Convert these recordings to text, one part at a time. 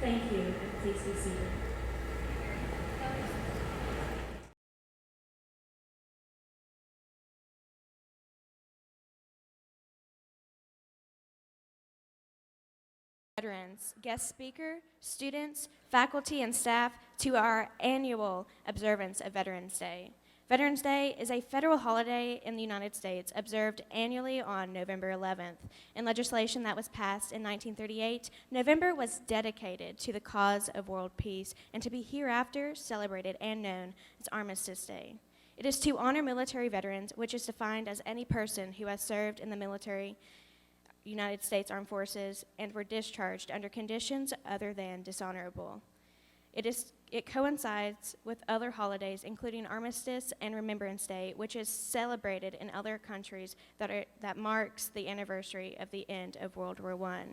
Thank you, and please be seated. Veterans, guest speaker, students, faculty, and staff to our annual observance of Veterans Day. Veterans Day is a federal holiday in the United States observed annually on November 11th. In legislation that was passed in 1938, November was dedicated to the cause of world peace and to be hereafter celebrated and known as Armistice Day. It is to honor military veterans, which is defined as any person who has served in the military United States Armed Forces and were discharged under conditions other than dishonorable. It coincides with other holidays, including Armistice and Remembrance Day, which is celebrated in other countries that marks the anniversary of the end of World War I.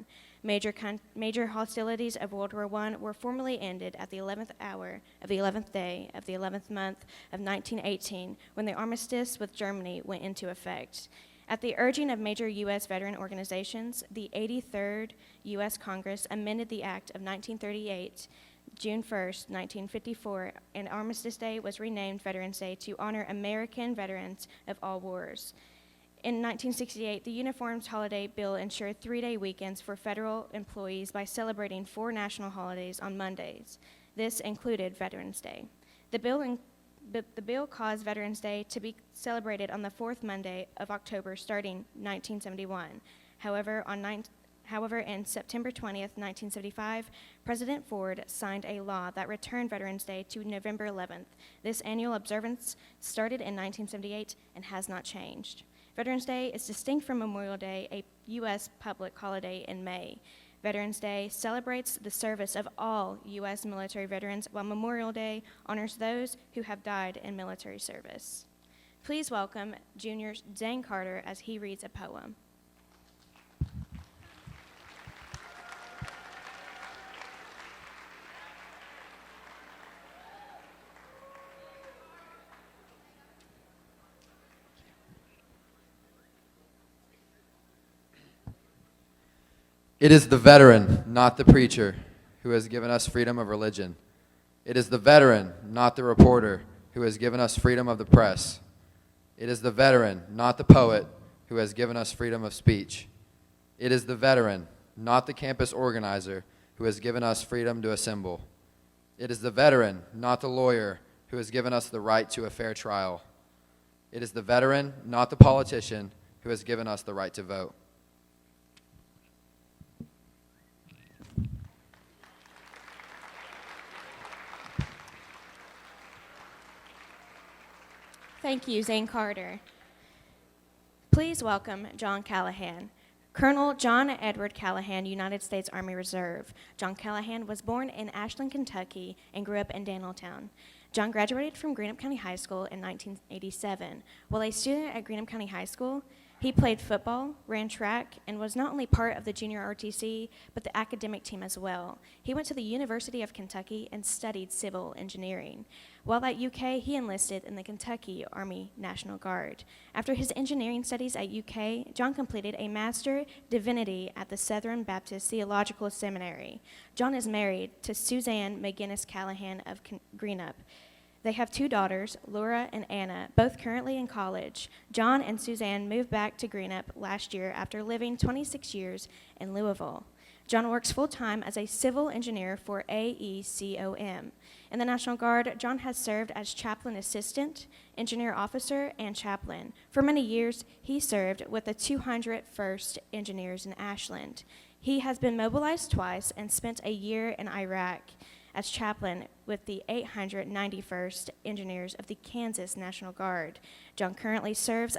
Major hostilities of World War I were formally ended at the 11th hour of the 11th day of the 11th month of 1918, when the armistice with Germany went into effect. At the urging of major U.S. veteran organizations, the 83rd U.S. Congress amended the Act of 1938, June 1st, 1954, and Armistice Day was renamed Veterans Day to honor American veterans of all wars. In 1968, the Uniforms Holiday Bill ensured 3-day weekends for federal employees by celebrating 4 national holidays on Mondays. This included Veterans Day. The bill caused Veterans Day to be celebrated on the 4th Monday of October starting 1971. However, in September 20th, 1975, President Ford signed a law that returned Veterans Day to November 11th. This annual observance started in 1978 and has not changed. Veterans Day is distinct from Memorial Day, a U.S. public holiday in May. Veterans Day celebrates the service of all U.S. military veterans, while Memorial Day honors those who have died in military service. Please welcome Junior Zane Carter as he reads a poem. It is the veteran, not the preacher, who has given us freedom of religion. It is the veteran, not the reporter, who has given us freedom of the press. It is the veteran, not the poet, who has given us freedom of speech. It is the veteran, not the campus organizer, who has given us freedom to assemble. It is the veteran, not the lawyer, who has given us the right to a fair trial. It is the veteran, not the politician, who has given us the right to vote. Thank you, Zane Carter. Please welcome John Callahan. Colonel John Edward Callahan, United States Army Reserve. John Callahan was born in Ashland, Kentucky, and grew up in Danieltown. John graduated from Greenup County High School in 1987. While a student at Greenup County High School, he played football, ran track, and was not only part of the junior ROTC, but the academic team as well. He went to the University of Kentucky and studied civil engineering. While at UK, he enlisted in the Kentucky Army National Guard. After his engineering studies at UK, John completed a Master Divinity at the Southern Baptist Theological Seminary. John is married to Suzanne McGinnis Callahan of Greenup. They have 2 daughters, Laura and Anna, both currently in college. John and Suzanne moved back to Greenup last year after living 26 years in Louisville. John works full-time as a civil engineer for AECOM. In the National Guard, John has served as chaplain assistant, engineer officer, and chaplain. For many years, he served with the 201st Engineers in Ashland. He has been mobilized twice and spent a year in Iraq as chaplain with the 891st Engineers of the Kansas National Guard. John currently serves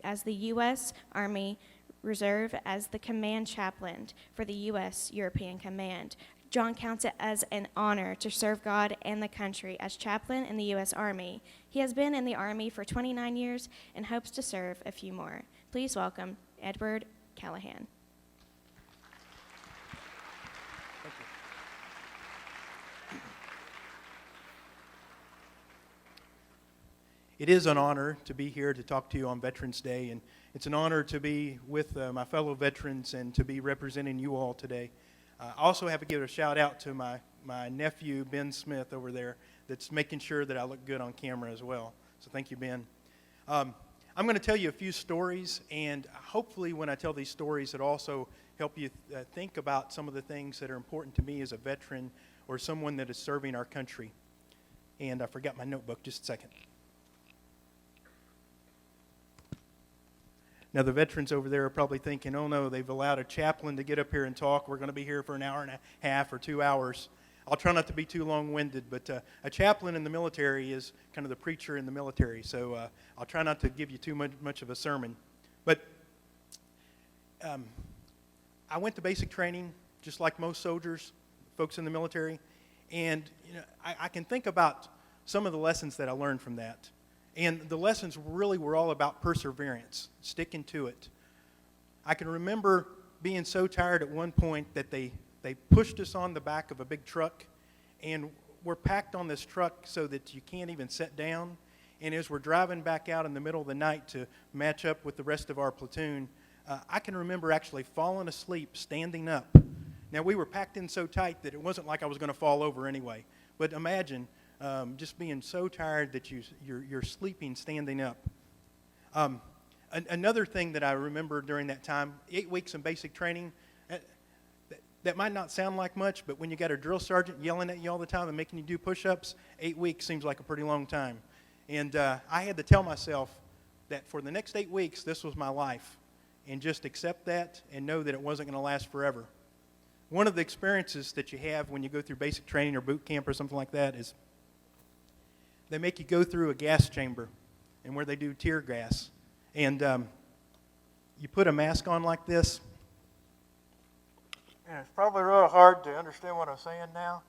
as the U.S. Army Reserve as the command chaplain for the U.S. European Command. John counts it as an honor to serve God and the country as chaplain in the U.S. Army. He has been in the Army for 29 years and hopes to serve a few more. Please welcome Edward Callahan. It is an honor to be here to talk to you on Veterans Day, and it's an honor to be with my fellow veterans and to be representing you all today. I also have to give a shout out to my nephew, Ben Smith, over there, that's making sure that I look good on camera as well. So thank you, Ben. I'm going to tell you a few stories, and hopefully when I tell these stories, it also help you think about some of the things that are important to me as a veteran or someone that is serving our country. And I forgot my notebook, just a second. Now, the veterans over there are probably thinking, oh no, they've allowed a chaplain to get up here and talk. We're going to be here for an hour and a half or 2 hours. I'll try not to be too long-winded, but a chaplain in the military is kind of the preacher in the military, so I'll try not to give you too much of a sermon. But I went to basic training, just like most soldiers, folks in the military, and I can think about some of the lessons that I learned from that. And the lessons really were all about perseverance, sticking to it. I can remember being so tired at one point that they pushed us on the back of a big truck, and we're packed on this truck so that you can't even sit down. And as we're driving back out in the middle of the night to match up with the rest of our platoon, I can remember actually falling asleep standing up. Now, we were packed in so tight that it wasn't like I was going to fall over anyway. But imagine just being so tired that you're sleeping standing up. Another thing that I remember during that time, 8 weeks in basic training, that might not sound like much, but when you got a drill sergeant yelling at you all the time and making you do push-ups, 8 weeks seems like a pretty long time. And I had to tell myself that for the next 8 weeks, this was my life, and just accept that and know that it wasn't going to last forever. One of the experiences that you have when you go through basic training or boot camp or something like that is they make you go through a gas chamber, and where they do tear gas. And you put a mask on like this, and it's probably real hard to understand what I'm saying now.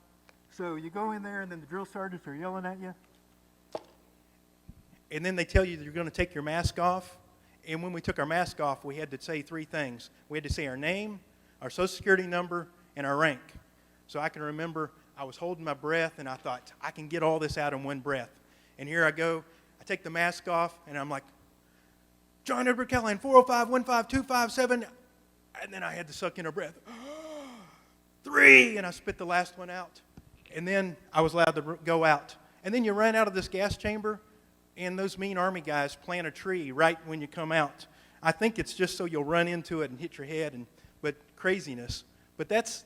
So you go in there, and then the drill sergeants are yelling at you. And then they tell you that you're going to take your mask off. And when we took our mask off, we had to say 3 things. We had to say our name, our social security number, and our rank. So I can remember I was holding my breath, and I thought, I can get all this out in one breath. And here I go. I take the mask off, and I'm like, John Edward Callahan, 405-15257. And then I had to suck in a breath. 3, and I spit the last one out. And then I was allowed to go out. And then you run out of this gas chamber, and those mean Army guys plant a tree right when you come out. I think it's just so you'll run into it and hit your head, but craziness. But that's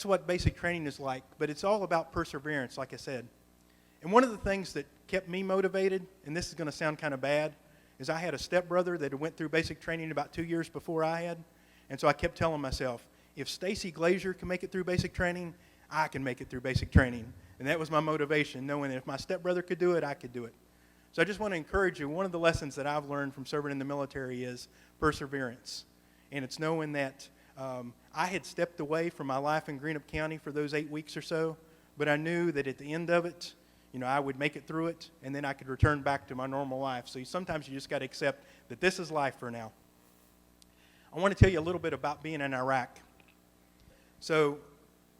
what basic training is like. But it's all about perseverance, like I said. And one of the things that kept me motivated, and this is going to sound kind of bad, is I had a stepbrother that had went through basic training about 2 years before I had. And so I kept telling myself, if Stacy Glazier can make it through basic training, I can make it through basic training. And that was my motivation, knowing that if my stepbrother could do it, I could do it. So I just want to encourage you, one of the lessons that I've learned from serving in the military is perseverance. And it's knowing that I had stepped away from my life in Greenup County for those 8 weeks or so, but I knew that at the end of it, I would make it through it, and then I could return back to my normal life. So sometimes you just got to accept that this is life for now. I want to tell you a little bit about being in Iraq. So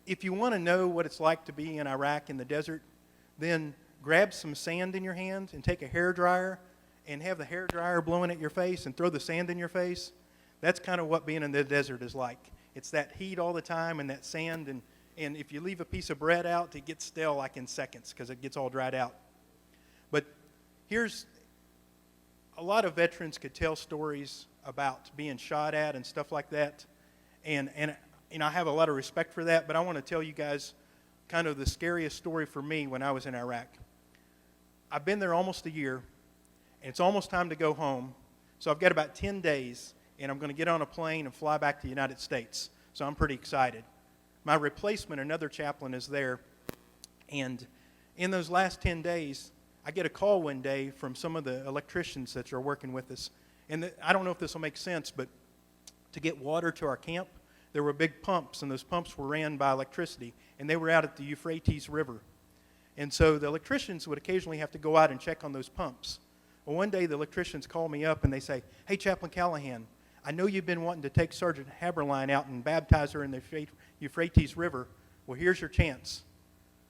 if you want to know what it's like to be in Iraq in the desert, then grab some sand in your hand and take a hairdryer and have the hairdryer blowing at your face and throw the sand in your face. That's kind of what being in the desert is like. It's that heat all the time and that sand, and if you leave a piece of bread out, it gets stale like in seconds because it gets all dried out. But here's a lot of veterans could tell stories about being shot at and stuff like that, and I have a lot of respect for that, but I want to tell you guys kind of the scariest story for me when I was in Iraq. I've been there almost a year, and it's almost time to go home, so I've got about 10 days, and I'm going to get on a plane and fly back to the United States, so I'm pretty excited. My replacement, another chaplain, is there, and in those last 10 days, I get a call one day from some of the electricians that are working with us, and I don't know if this will make sense, but to get water to our camp, there were big pumps, and those pumps were ran by electricity, and they were out at the Euphrates River. And so the electricians would occasionally have to go out and check on those pumps. Well, one day the electricians call me up, and they say, hey, Chaplain Callahan, I know you've been wanting to take Sergeant Haberline out and baptize her in the Euphrates River. Well, here's your chance.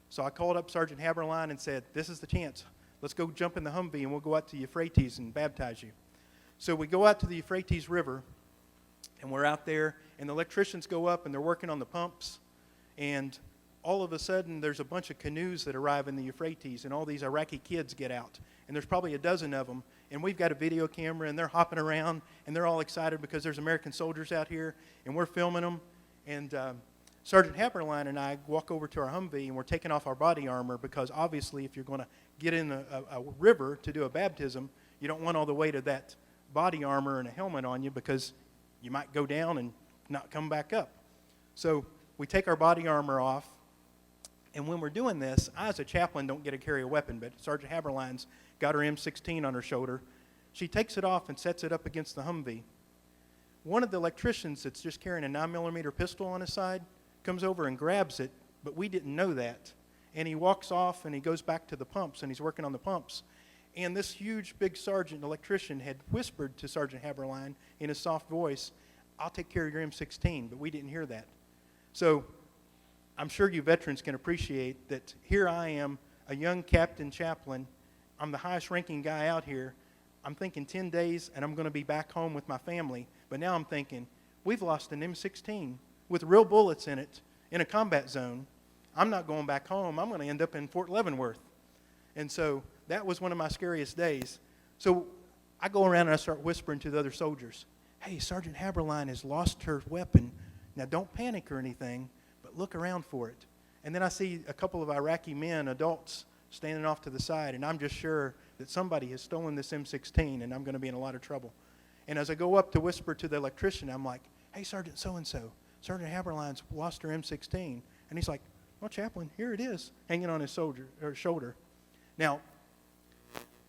So I called up Sergeant Haberline and said, this is the chance. Let's go jump in the Humvee, and we'll go out to Euphrates and baptize you. So we go out to the Euphrates River, and we're out there, and the electricians go up, and they're working on the pumps. And all of a sudden, there's a bunch of canoes that arrive in the Euphrates, and all these Iraqi kids get out. And there's probably a dozen of them. And we've got a video camera, and they're hopping around, and they're all excited because there's American soldiers out here, and we're filming them. And Sergeant Haberline and I walk over to our Humvee, and we're taking off our body armor because obviously if you're going to get in a river to do a baptism, you don't want all the weight of that body armor and a helmet on you because you might go down and not come back up. So we take our body armor off, and when we're doing this, I as a chaplain don't get to carry a weapon, but Sergeant Haberline's got her M16 on her shoulder. She takes it off and sets it up against the Humvee. One of the electricians that's just carrying a 9mm pistol on his side comes over and grabs it, but we didn't know that. And he walks off and he goes back to the pumps, and he's working on the pumps. And this huge, big sergeant electrician had whispered to Sergeant Haberline in a soft voice, "I'll take care of your M16," but we didn't hear that. So I'm sure you veterans can appreciate that here I am, a young captain chaplain. I'm the highest ranking guy out here. I'm thinking 10 days and I'm going to be back home with my family. But now I'm thinking, we've lost an M16 with real bullets in it in a combat zone. I'm not going back home. I'm going to end up in Fort Leavenworth. And so that was one of my scariest days. So I go around and I start whispering to the other soldiers, "Hey, Sergeant Haberline has lost her weapon. Now don't panic or anything, but look around for it." And then I see a couple of Iraqi men, adults, standing off to the side, and I'm just sure that somebody has stolen this M16 and I'm going to be in a lot of trouble. And as I go up to whisper to the electrician, I'm like, "Hey, Sergeant so-and-so, Sergeant Haberline's lost her M16. And he's like, "Well, Chaplain, here it is," hanging on his shoulder. Now,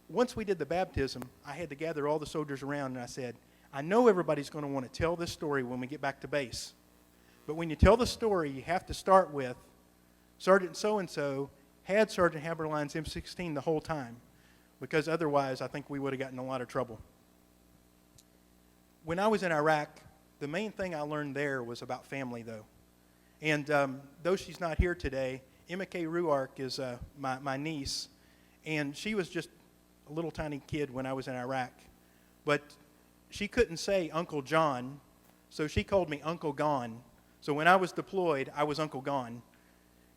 once we did the baptism, I had to gather all the soldiers around, and I said, "I know everybody's going to want to tell this story when we get back to base. But when you tell the story, you have to start with Sergeant so-and-so had Sergeant Haberline's M16 the whole time, because otherwise I think we would have gotten in a lot of trouble." When I was in Iraq, the main thing I learned there was about family, though. And though she's not here today, Emma K. Ruark is my niece, and she was just a little tiny kid when I was in Iraq. But she couldn't say Uncle John, so she called me Uncle Gone. So when I was deployed, I was Uncle Gone.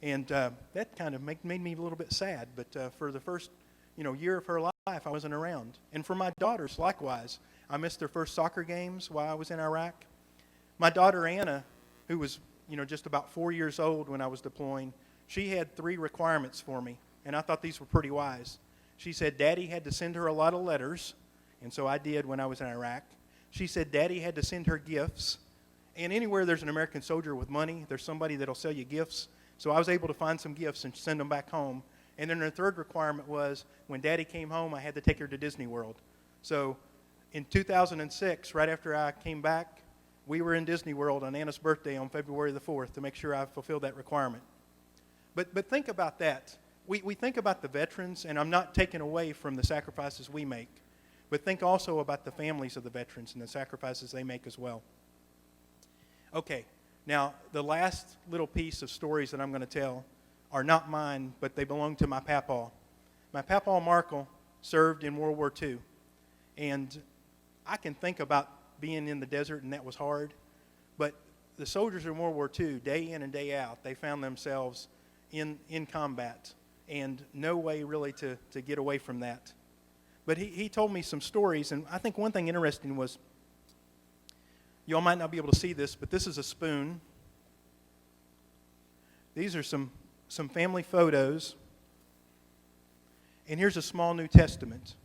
And that kind of made me a little bit sad. But for the first year of her life, I wasn't around. And for my daughters, likewise. I missed their first soccer games while I was in Iraq. My daughter Anna, who was just about 4 years old when I was deploying, she had 3 requirements for me, and I thought these were pretty wise. She said Daddy had to send her a lot of letters, and so I did when I was in Iraq. She said Daddy had to send her gifts, and anywhere there's an American soldier with money, there's somebody that'll sell you gifts. So I was able to find some gifts and send them back home. And then her third requirement was when Daddy came home, I had to take her to Disney World. So in 2006, right after I came back, we were in Disney World on Anna's birthday on February the 4th to make sure I fulfilled that requirement. But think about that. We think about the veterans, and I'm not taking away from the sacrifices we make, but think also about the families of the veterans and the sacrifices they make as well. Okay, now the last little piece of stories that I'm going to tell are not mine, but they belong to my papaw. My papaw Markle served in World War II, and I can think about being in the desert, and that was hard, but the soldiers in World War II, day in and day out, they found themselves in combat, and no way really to get away from that. But he told me some stories, and I think one thing interesting was, you all might not be able to see this, but this is a spoon. These are some family photos, and here's a small New Testament.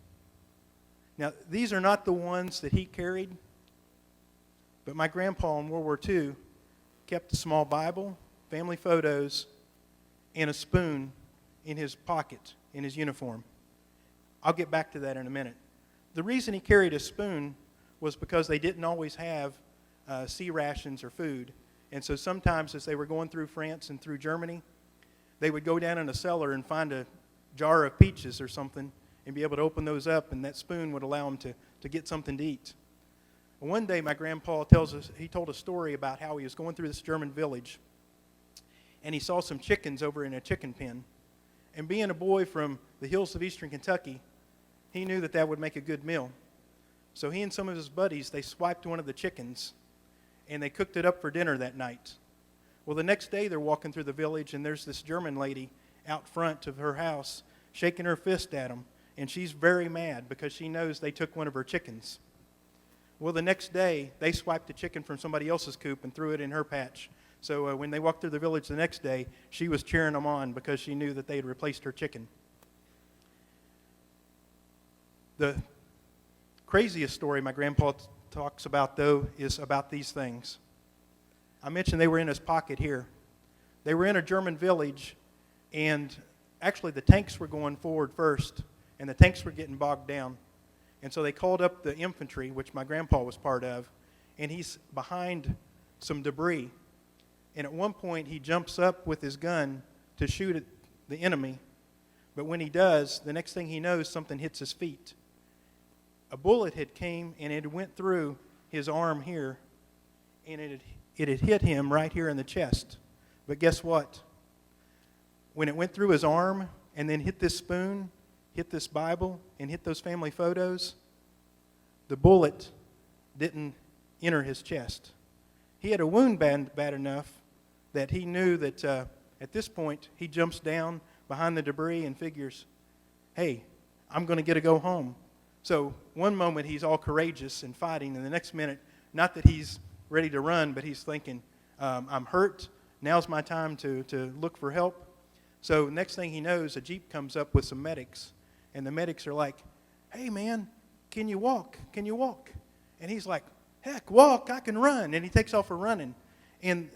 Now, these are not the ones that he carried, but my grandpa in World War II kept a small Bible, family photos, and a spoon in his pocket, in his uniform. I'll get back to that in a minute. The reason he carried a spoon was because they didn't always have sea rations or food. And so sometimes as they were going through France and through Germany, they would go down in a cellar and find a jar of peaches or something and be able to open those up, and that spoon would allow them to get something to eat. One day my grandpa told a story about how he was going through this German village, and he saw some chickens over in a chicken pen. And being a boy from the hills of eastern Kentucky, he knew that would make a good meal. So he and some of his buddies, they swiped one of the chickens, and they cooked it up for dinner that night. Well, the next day they're walking through the village, and there's this German lady out front of her house shaking her fist at them, and she's very mad because she knows they took one of her chickens. Well, the next day, they swiped a chicken from somebody else's coop and threw it in her patch. So when they walked through the village the next day, she was cheering them on because she knew that they had replaced her chicken. The craziest story my grandpa talks about, though, is about these things. I mentioned they were in his pocket here. They were in a German village, and actually the tanks were going forward first, and the tanks were getting bogged down. And so they called up the infantry, which my grandpa was part of, and he's behind some debris. And at one point, he jumps up with his gun to shoot at the enemy. But when he does, the next thing he knows, something hits his feet. A bullet had came, and it went through his arm here, and it had hit him right here in the chest. But guess what? When it went through his arm and then hit this spoon, hit this Bible, and hit those family photos, the bullet didn't enter his chest. He had a wound bad enough that he knew that at this point he jumps down behind the debris and figures, hey, I'm going to get to go home. So one moment he's all courageous and fighting, and the next minute, not that he's ready to run, but he's thinking, I'm hurt, now's my time to look for help. So next thing he knows, a Jeep comes up with some medics, and the medics are like, hey man, can you walk? Can you walk? And he's like, heck, walk, I can run. And he takes off running. And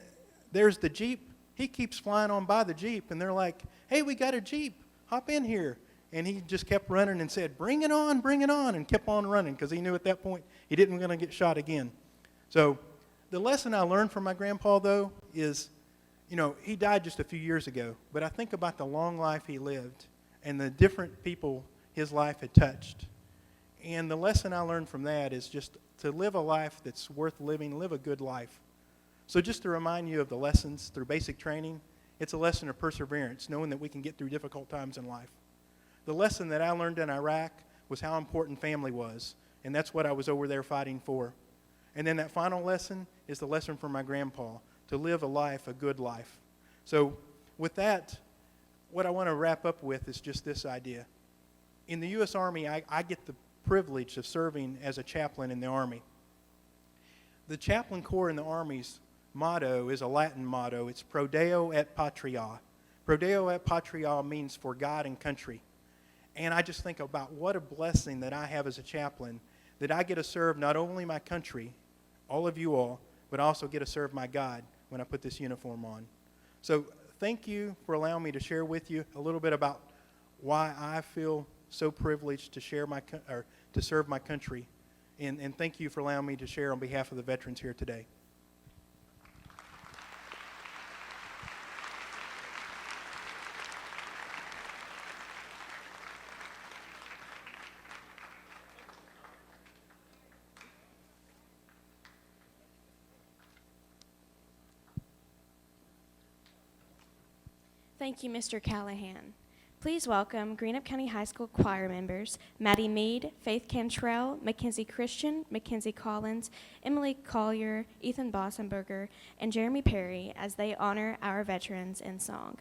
there's the Jeep. He keeps flying on by the Jeep, and they're like, hey, we got a Jeep, hop in here. And he just kept running and said, bring it on, and kept on running because he knew at that point he didn't going to get shot again. So the lesson I learned from my grandpa, though, is, he died just a few years ago, but I think about the long life he lived and the different people his life had touched. And the lesson I learned from that is just to live a life that's worth living, live a good life. So just to remind you of the lessons through basic training, it's a lesson of perseverance, knowing that we can get through difficult times in life. The lesson that I learned in Iraq was how important family was, and that's what I was over there fighting for. And then that final lesson is the lesson from my grandpa, to live a life, a good life. So with that, what I want to wrap up with is just this idea. In the U.S. Army, I get the privilege of serving as a chaplain in the Army. The chaplain corps in the Army's motto is a Latin motto. It's Pro Deo et Patria. Pro Deo et Patria means for God and country. And I just think about what a blessing that I have as a chaplain, that I get to serve not only my country, all of you all, but also get to serve my God when I put this uniform on. So thank you for allowing me to share with you a little bit about why I feel so privileged to to serve my country. And thank you for allowing me to share on behalf of the veterans here today. Thank you, Mr. Callahan. Please welcome Greenup County High School choir members Maddie Mead, Faith Cantrell, Mackenzie Christian, Mackenzie Collins, Emily Collier, Ethan Bossenberger, and Jeremy Perry as they honor our veterans in song.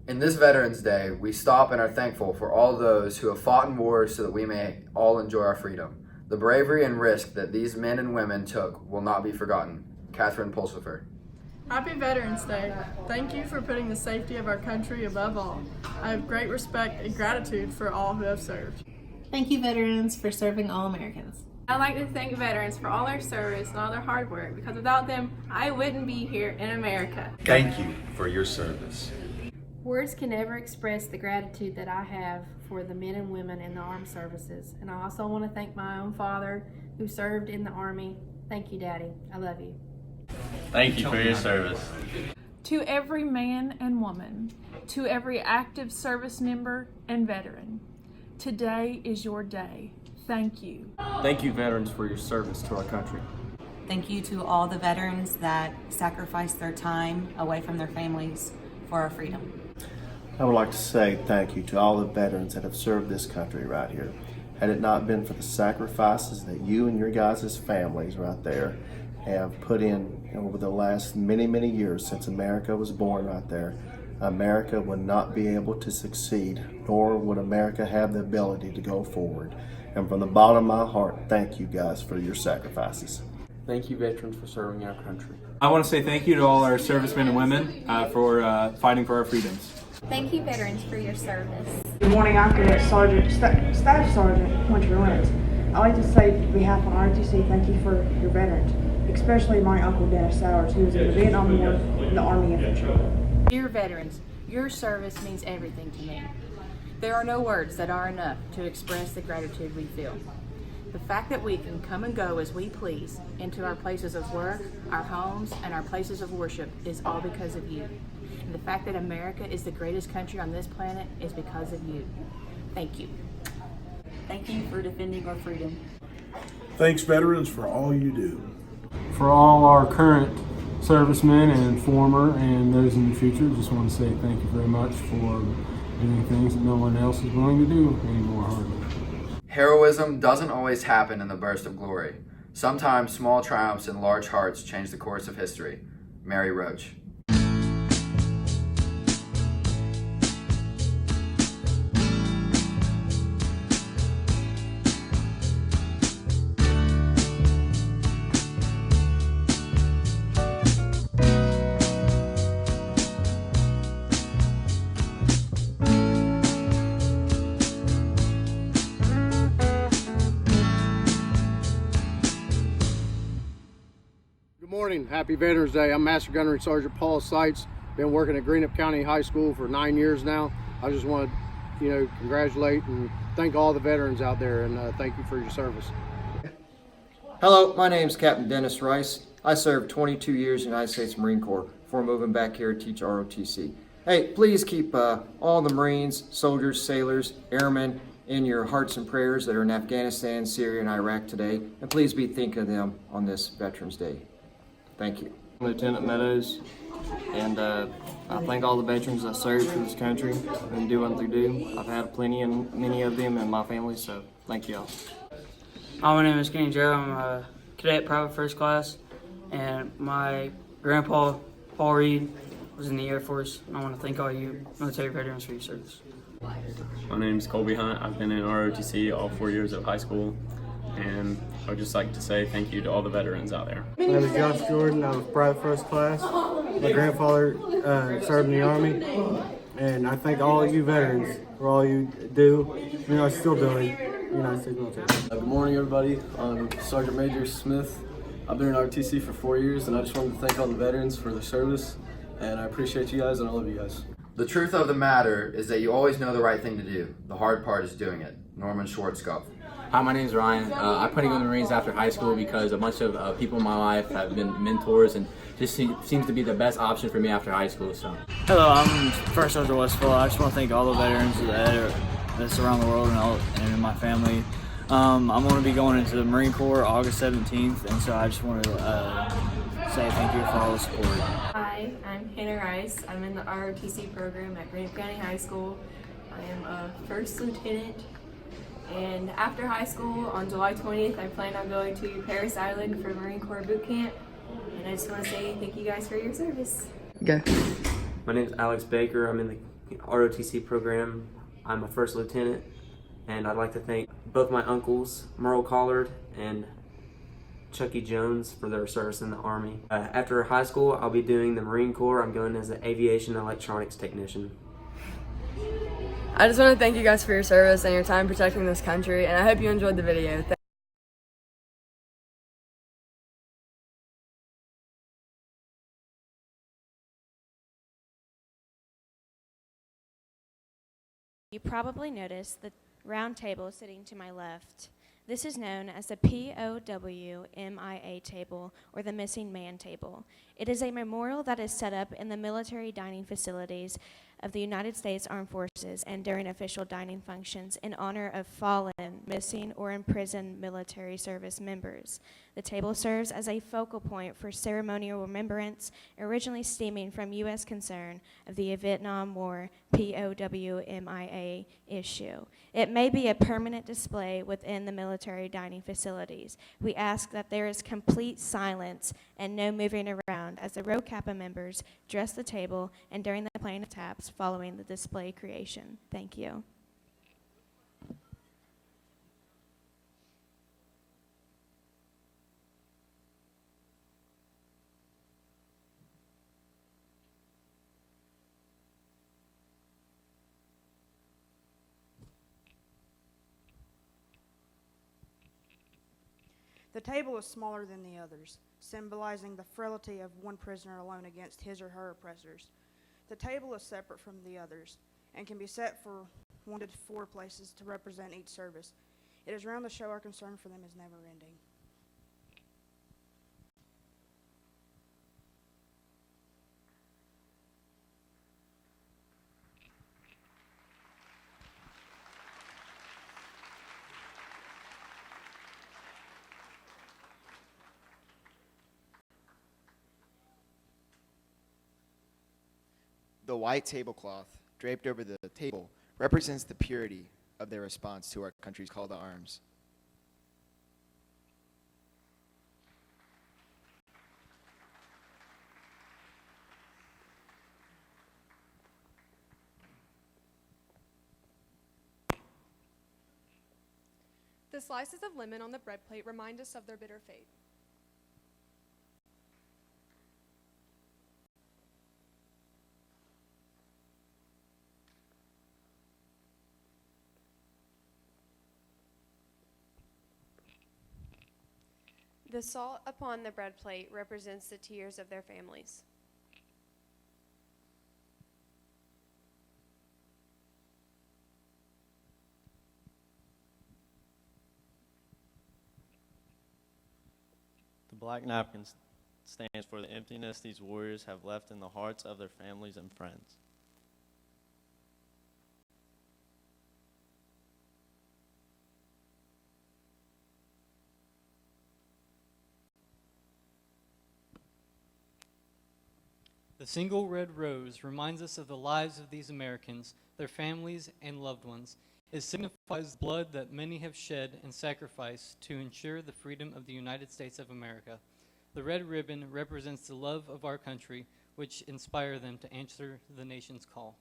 In this Veterans Day, we stop and are thankful for all those who have fought in wars so that we may all enjoy our freedom. The bravery and risk that these men and women took will not be forgotten. Catherine Pulsifer. Happy Veterans Day. Thank you for putting the safety of our country above all. I have great respect and gratitude for all who have served. Thank you, veterans, for serving all Americans. I'd like to thank veterans for all their service and all their hard work, because without them, I wouldn't be here in America. Thank you for your service. Words can never express the gratitude that I have for the men and women in the armed services. And I also want to thank my own father who served in the Army. Thank you, Daddy. I love you. Thank you for your service. To every man and woman, to every active service member and veteran, today is your day. Thank you. Thank you, veterans, for your service to our country. Thank you to all the veterans that sacrificed their time away from their families for our freedom. I would like to say thank you to all the veterans that have served this country right here. Had it not been for the sacrifices that you and your guys' families right there have put in over the last many, many years since America was born right there, America would not be able to succeed, nor would America have the ability to go forward. And from the bottom of my heart, thank you guys for your sacrifices. Thank you, veterans, for serving our country. I want to say thank you to all our servicemen and women for fighting for our freedoms. Thank you, veterans, for your service. Good morning, Acting Sergeant, Staff Sergeant Winter Lawrence. I'd like to say on behalf of ROTC, thank you for your veterans, especially my Uncle Dennis Sowers, who was in the Vietnam War in the Army Infantry. Dear veterans, your service means everything to me. There are no words that are enough to express the gratitude we feel. The fact that we can come and go as we please into our places of work, our homes, and our places of worship is all because of you. And the fact that America is the greatest country on this planet is because of you. Thank you. Thank you for defending our freedom. Thanks, veterans, for all you do. For all our current servicemen and former and those in the future, just want to say thank you very much for doing things that no one else is willing to do anymore hardly. Heroism doesn't always happen in the burst of glory. Sometimes small triumphs and large hearts change the course of history. Mary Roach. Good morning. Happy Veterans Day. I'm Master Gunnery Sergeant Paul Seitz. Been working at Greenup County High School for 9 years now. I just want to, congratulate and thank all the veterans out there, and thank you for your service. Hello, my name is Captain Dennis Rice. I served 22 years in the United States Marine Corps before moving back here to teach ROTC. Hey, please keep all the Marines, soldiers, sailors, airmen in your hearts and prayers that are in Afghanistan, Syria, and Iraq today, and please be thinking of them on this Veterans Day. Thank you. Lieutenant Meadows, and I thank all the veterans that served for this country and do what they do. I've had many of them in my family, so thank you all. Hi, my name is Kenny Joe. I'm a cadet private first class, and my grandpa, Paul Reed, was in the Air Force, and I want to thank all you military veterans for your service. My name is Colby Hunt. I've been in ROTC all 4 years of high school, and I would just like to say thank you to all the veterans out there. My name is Josh Jordan. I was private first class. My grandfather served in the Army, and I thank all you veterans for all you do, still doing United States military. Good morning, everybody. I'm Sergeant Major Smith. I've been in ROTC for 4 years, and I just wanted to thank all the veterans for their service, and I appreciate you guys, and I love you guys. The truth of the matter is that you always know the right thing to do. The hard part is doing it. Norman Schwarzkopf. Hi, my name is Ryan. I plan to go in the Marines after high school because a bunch of people in my life have been mentors and just seems to be the best option for me after high school. So. Hello, I'm First Sergeant Westfall. I just want to thank all the veterans that's around the world and my family. I'm going to be going into the Marine Corps August 17th, and so I just want to say thank you for all the support. Hi, I'm Hannah Rice. I'm in the ROTC program at Greenup County High School. I am a first lieutenant, and after high school on July 20th, I plan on going to Paris Island for Marine Corps boot camp. And I just want to say thank you guys for your service. Okay. My name is Alex Baker. I'm in the ROTC program. I'm a first lieutenant, and I'd like to thank both my uncles, Merle Collard and Chucky Jones, for their service in the Army. After high school, I'll be doing the Marine Corps. I'm going as an aviation electronics technician. I just want to thank you guys for your service and your time protecting this country, and I hope you enjoyed the video. You probably noticed the round table sitting to my left. This is known as the POWMIA table, or the Missing Man table. It is a memorial that is set up in the military dining facilities of the United States Armed Forces and during official dining functions in honor of fallen, missing, or imprisoned military service members. The table serves as a focal point for ceremonial remembrance, originally stemming from U.S. concern of the Vietnam War POWMIA issue. It may be a permanent display within the military dining facilities. We ask that there is complete silence and no moving around as the row Kappa members dress the table and during the playing of taps following the display creation. Thank you. The table is smaller than the others, symbolizing the frailty of one prisoner alone against his or her oppressors. The table is separate from the others and can be set for 1 to 4 places to represent each service. It is round to show our concern for them is never ending. The white tablecloth draped over the table represents the purity of their response to our country's call to arms. The slices of lemon on the bread plate remind us of their bitter fate. The salt upon the bread plate represents the tears of their families. The black napkin stands for the emptiness these warriors have left in the hearts of their families and friends. The single red rose reminds us of the lives of these Americans, their families, and loved ones. It signifies blood that many have shed and sacrificed to ensure the freedom of the United States of America. The red ribbon represents the love of our country, which inspire them to answer the nation's call.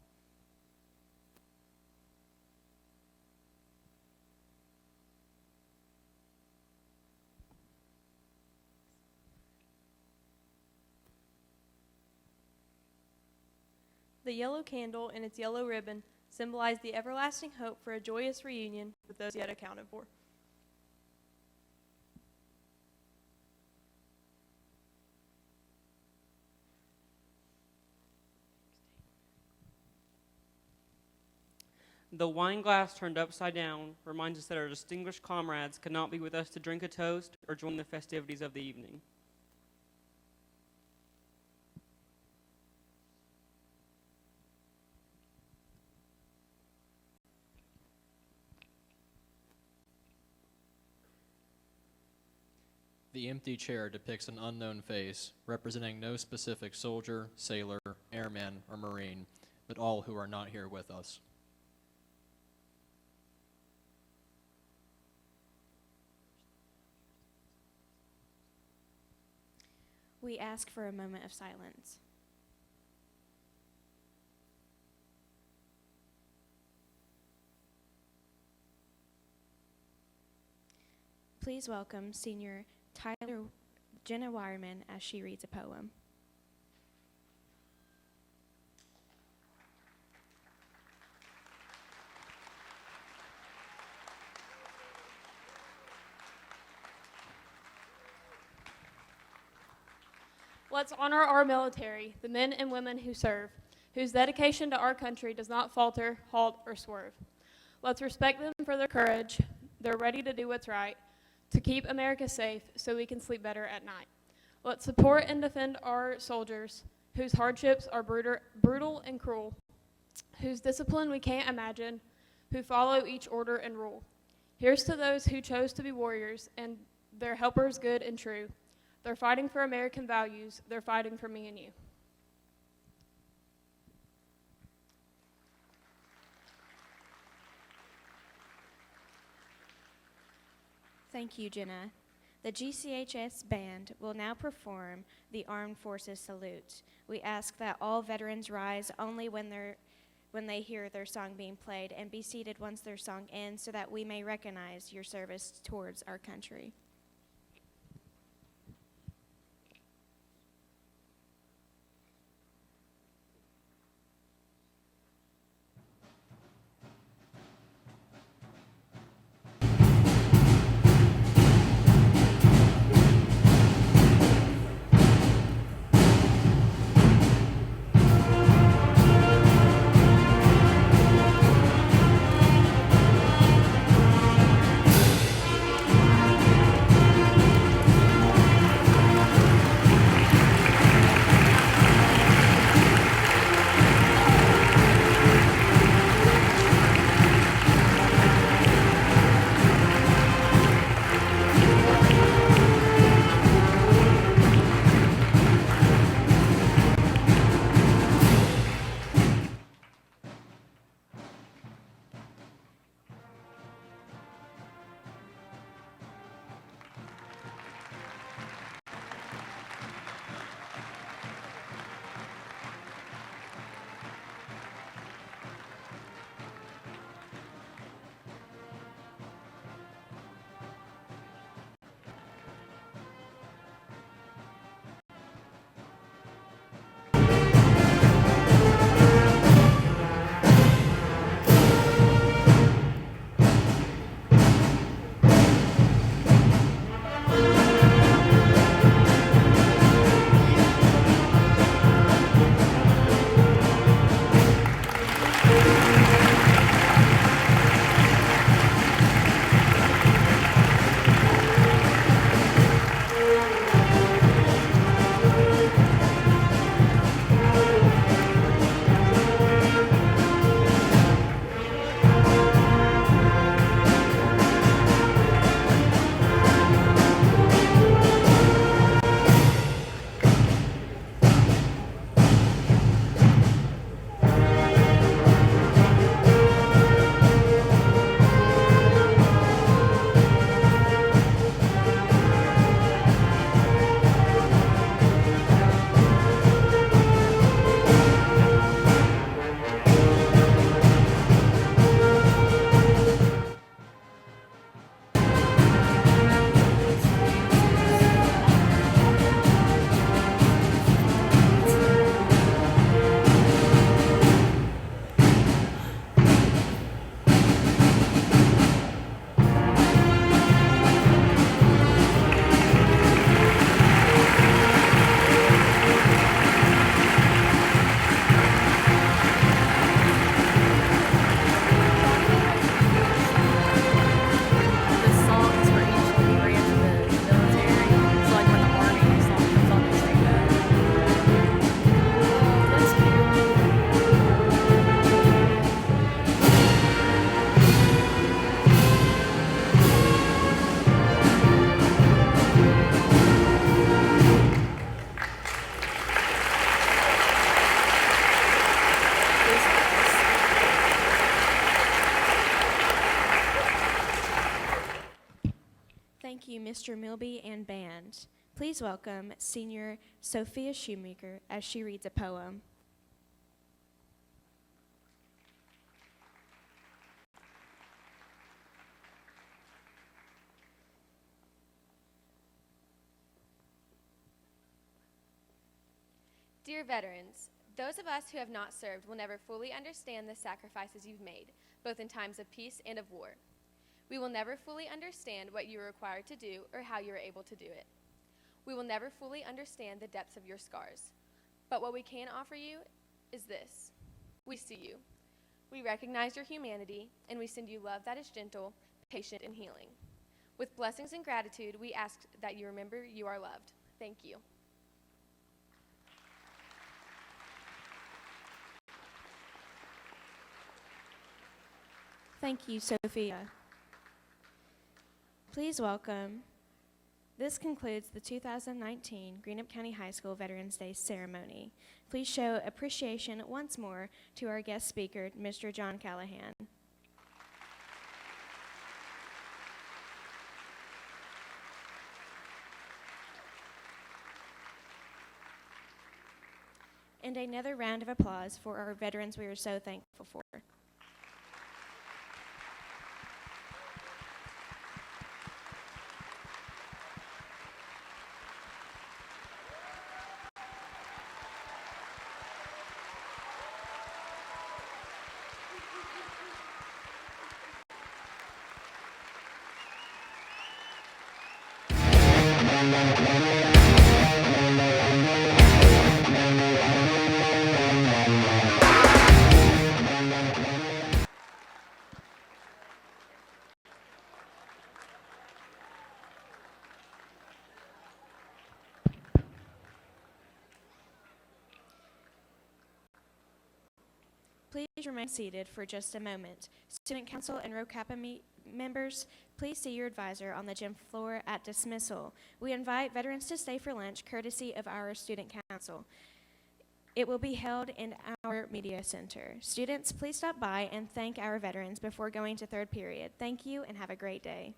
The yellow candle and its yellow ribbon symbolize the everlasting hope for a joyous reunion with those yet accounted for. The wine glass turned upside down reminds us that our distinguished comrades could not be with us to drink a toast or join the festivities of the evening. The empty chair depicts an unknown face, representing no specific soldier, sailor, airman, or Marine, but all who are not here with us. We ask for a moment of silence. Please welcome Senior Jenna Wireman as she reads a poem. Let's honor our military, the men and women who serve, whose dedication to our country does not falter, halt, or swerve. Let's respect them for their courage. They're ready to do what's right, to keep America safe so we can sleep better at night. Let's support and defend our soldiers, whose hardships are brutal and cruel, whose discipline we can't imagine, who follow each order and rule. Here's to those who chose to be warriors and their helpers good and true. They're fighting for American values. They're fighting for me and you. Thank you, Jenna. The GCHS band will now perform the Armed Forces Salute. We ask that all veterans rise only when they hear their song being played, and be seated once their song ends so that we may recognize your service towards our country. Mr. Milby and band. Please welcome Senior Sophia Shoemaker as she reads a poem. Dear veterans, those of us who have not served will never fully understand the sacrifices you've made, both in times of peace and of war. We will never fully understand what you were required to do or how you were able to do it. We will never fully understand the depths of your scars. But what we can offer you is this. We see you. We recognize your humanity, and we send you love that is gentle, patient, and healing. With blessings and gratitude, we ask that you remember you are loved. Thank you. Thank you, Sophia. Please welcome. This concludes the 2019 Greenup County High School Veterans Day ceremony. Please show appreciation once more to our guest speaker, Mr. John Callahan. And another round of applause for our veterans we are so thankful for. Please remain seated for just a moment. Student Council and Rho Kappa members, please see your advisor on the gym floor at dismissal. We invite veterans to stay for lunch courtesy of our Student Council. It will be held in our media center. Students, please stop by and thank our veterans before going to third period. Thank you and have a great day.